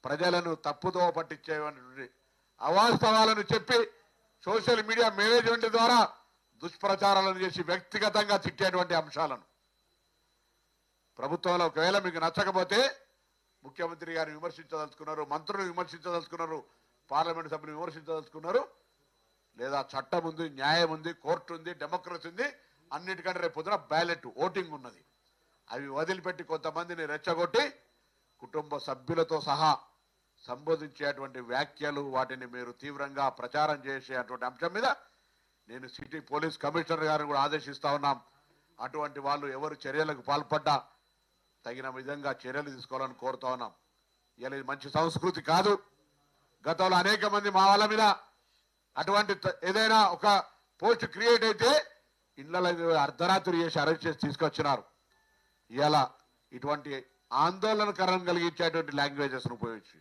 ప్రజలను తప్పుదో పట్టించేటువంటి అవాస్తవాలను చెప్పి సోషల్ మీడియా మేనేజ్మెంట్ ద్వారా దుష్ప్రచారాలను చేసి వ్యక్తిగతంగా తిట్టేటువంటి అంశాలను ప్రభుత్వంలో ఒకవేళ మీకు నచ్చకపోతే ముఖ్యమంత్రి గారిని విమర్శించదలుచుకున్నారు, మంత్రులు విమర్శించదలుచుకున్నారు, పార్లమెంట్ సభ్యులు విమర్శించదలుచుకున్నారు, లేదా చట్టం ఉంది, న్యాయం ఉంది, కోర్టు ఉంది, డెమోక్రసీ ఉంది. అన్నిటికంటే రేపు పొద్దున బ్యాలెట్ ఓటింగ్ ఉన్నది. అవి వదిలిపెట్టి కొంతమందిని రెచ్చగొట్టి కుటుంబ సభ్యులతో సహా సంబోధించేటువంటి వ్యాఖ్యలు, వాటిని మీరు తీవ్రంగా ప్రచారం చేసేటువంటి అంశం మీద నేను సిటీ పోలీస్ కమిషనర్ గారిని కూడా ఆదేశిస్తా ఉన్నాం. అటువంటి వాళ్ళు ఎవరు చర్యలకు పాల్పడ్డా తగిన విధంగా చర్యలు తీసుకోవాలని కోరుతా ఉన్నాం. ఇలా ఇది మంచి సంస్కృతి కాదు. గతంలో అనేక మంది మా వాళ్ళ మీద అటువంటి ఏదైనా ఒక పోస్ట్ క్రియేట్ అయితే ఇళ్లలో అర్ధరాత్రి చేసి అరెస్ట్ చేసి తీసుకొచ్చినారు. ఇలా ఇటువంటి ఆందోళనకరం కలిగించేటువంటి లాంగ్వేజెస్ను ఉపయోగించి